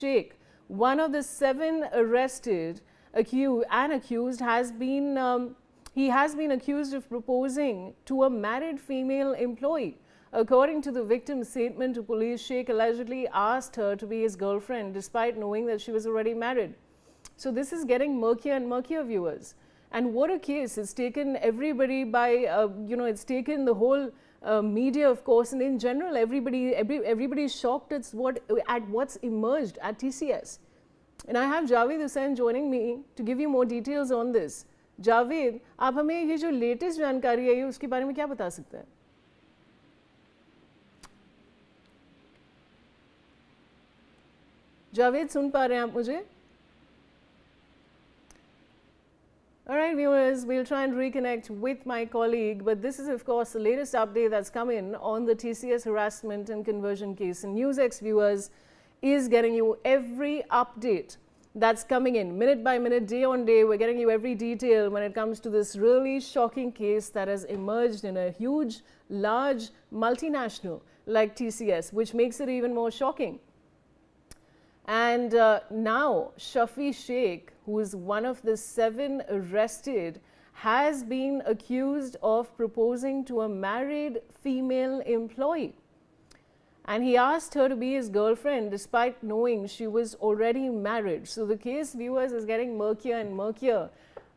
Sheikh, one of the 7 arrested accused, has been he has been accused of proposing to a married female employee. According to the victim's statement to police, Sheikh allegedly asked her to be his girlfriend despite knowing that she was already married. So this is getting murkier and murkier, viewers. And what a case! It's taken everybody by it's taken the whole media, of course, and in general, everybody's shocked at what's emerged at TCS. And I have Javed Hussain joining me to give you more details on this. Javed, आप हमें ये जो latest जानकारी आई है उसके बारे में क्या बता सकते हैं? जावेद, सुन पा रहे हैं आप मुझे? All right, viewers, we'll try and reconnect with my colleague, but this is, of course, the latest update that's come in on the TCS harassment and conversion case. And NewsX, viewers, is getting you every update that's coming in, minute by minute, day on day. We're getting you every detail when it comes to this really shocking case that has emerged in a huge, large multinational like TCS, which makes it even more shocking. And now Shafi Sheikh, who is one of the 7 arrested, has been accused of proposing to a married female employee. And he asked her to be his girlfriend despite knowing she was already married. So the case, viewers, is getting murkier and murkier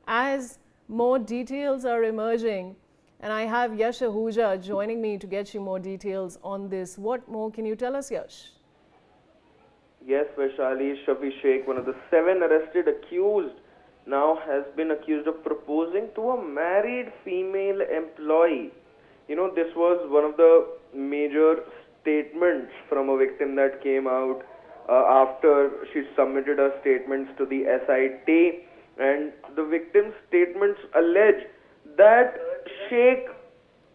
as more details are emerging. And I have Yash Ahuja joining me to get you more details on this. What more can you tell us, Yash? Yes, Vaishali, Shafi Sheikh, one of the 7 arrested accused, now has been accused of proposing to a married female employee. You know, this was one of the major statements from a victim that came out after she submitted her statements to the SIT, and the victim's statements allege that Sheikh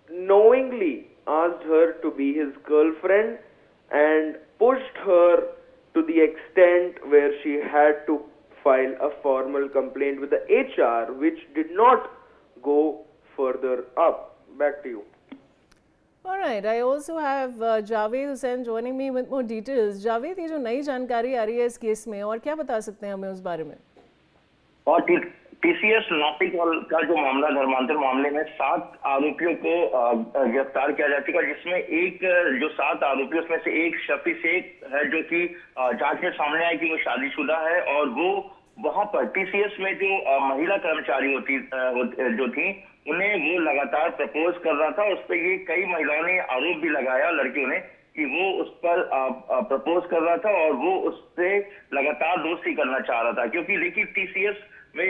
knowingly asked her to be his girlfriend and pushed her to the extent where she had to file a formal complaint with the HR, which did not go further up. Back to you. All right, I also have Javed Hussain joining me with more details. Javed, ये जो नई जानकारी आ रही है इस case में, और क्या बता सकते हैं हमें उस बारे में? और टीसीएस नासिक का जो मामला, धर्मांतर मामले में 7 आरोपियों को गिरफ्तार किया जा चुका है, जिसमें एक जो 7 आरोपियों उसमें से एक शफी शेख है, जो कि जांच में सामने आया कि वो शादीशुदा है, और वो वहां पर टीसीएस में जो महिला कर्मचारी जो थी उन्हें वो लगातार प्रपोज कर रहा था। उस पर ये कई महिलाओं ने आरोप भी लगाया, लड़कियों ने, कि वो उस पर प्रपोज कर रहा था और वो उससे लगातार दोस्ती करना चाह रहा था। क्योंकि देखिए टीसीएस में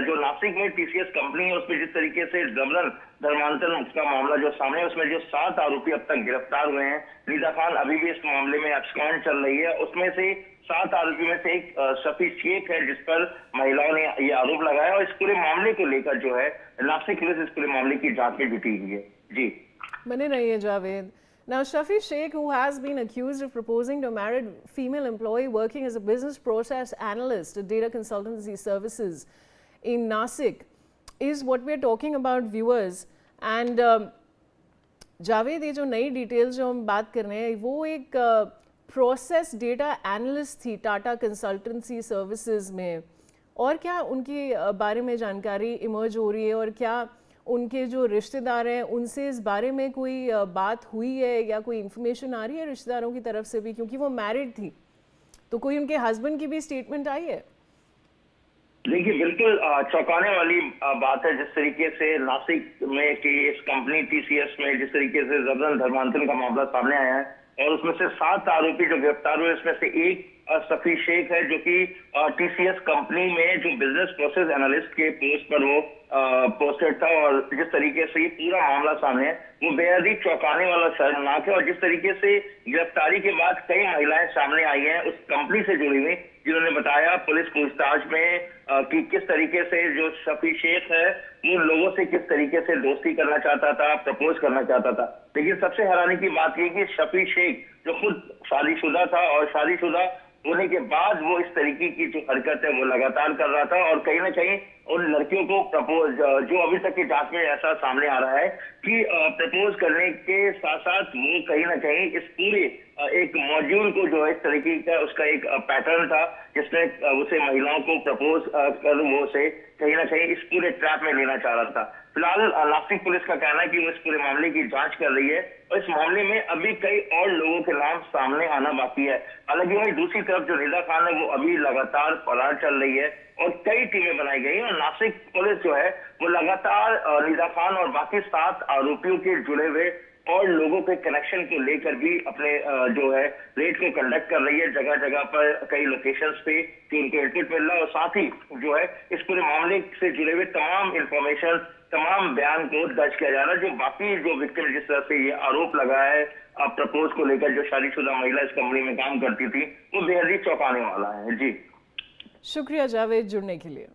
जो नासिक में टीसीएस कंपनी है, उसमें जिस तरीके से जबरन धर्मांतरण का मामला जो सामने है, उसमें जो 7 आरोपी अब तक गिरफ्तार हुए हैं, निदा खान अभी भी इस मामले में एब्सकॉन्ड चल रही है। उसमें से 7 आरोपी में से एक शफी शेख है, जिस पर महिलाओं ने ये आरोप लगाया, और इस पूरे मामले को लेकर जो है नासिक पुलिस इस पूरे मामले की जांच में जुटी हुई है। जी, बने रहिए Javed. Now, Shafi Sheikh, who has been accused of proposing to a married female employee working as a business process analyst at data consultancy services in Nasik, is what we're talking about, viewers. And Javed, ये जो नई details जो हम बात कर रहे हैं, वो एक प्रोसेस डेटा एनालिस्ट थी टाटा कंसल्टेंसी सर्विसेज में, और क्या उनके बारे में जानकारी इमर्ज हो रही है, और क्या उनके जो रिश्तेदार हैं उनसे इस बारे में कोई बात हुई है या कोई इन्फॉर्मेशन आ रही है रिश्तेदारों की तरफ से भी, क्योंकि वो मैरिड थी, तो कोई उनके हस्बैंड की भी स्टेटमेंट आई है? देखिए, बिल्कुल चौंकाने वाली बात है जिस तरीके से नासिक में कि इस कंपनी टीसीएस में जिस तरीके से जबरन धर्मांतरण का मामला सामने आया है, और उसमें से 7 आरोपी जो गिरफ्तार हुए, इसमें से एक शफी शेख है, जो कि टीसीएस कंपनी में जो बिजनेस प्रोसेस एनालिस्ट के पोस्ट पर वो पोस्टेड था। और जिस तरीके से ये पूरा मामला सामने है वो बेहद ही चौंकाने वाला, शर्मनाक है। और जिस तरीके से गिरफ्तारी के बाद कई महिलाएं सामने आई हैं उस कंपनी से जुड़ी हुई, जिन्होंने बताया पुलिस पूछताछ में कि किस तरीके से जो शफी शेख है वो लोगों से किस तरीके से दोस्ती करना चाहता था, प्रपोज करना चाहता था। लेकिन सबसे हैरानी की बात यह कि शफी शेख जो खुद शादीशुदा था, और शादीशुदा होने के बाद वो इस तरीके की जो हरकत है वो लगातार कर रहा था, और कहीं ना कहीं उन लड़कियों को प्रपोज, जो अभी तक की जांच में ऐसा सामने आ रहा है कि प्रपोज करने के साथ साथ वो कहीं ना कहीं इस पूरे एक मॉड्यूल को जो है इस तरीके का उसका एक पैटर्न था जिसने उसे महिलाओं को प्रपोज कर वो उसे कहीं ना कहीं इस पूरे ट्रैप में लेना चाह रहा था। फिलहाल नासिक पुलिस का कहना है कि वो इस पूरे मामले की जांच कर रही है और इस मामले में अभी कई और लोगों के नाम सामने आना बाकी है। हालांकि वही दूसरी तरफ जो निदा खान है वो अभी लगातार फरार चल रही है और कई टीमें बनाई गई हैं और नासिक पुलिस जो है वो लगातार निदा खान और बाकी 7 आरोपियों के जुड़े हुए और लोगों के कनेक्शन को लेकर भी अपने जो है रेड को कंडक्ट कर रही है जगह जगह पर कई लोकेशंस पे कि उनको इनपुट मिल रहा है और साथ ही जो है इस पूरे मामले से जुड़े हुए तमाम इंफॉर्मेशन तमाम बयान को दर्ज किया जा रहा है। जो बाकी जो विक्टिम जिस तरह से ये आरोप लगा है प्रपोज को लेकर जो शादीशुदा महिला इस कंपनी में काम करती थी वो बेहद ही चौंकाने वाला है। जी शुक्रिया जावेद जुड़ने के लिए।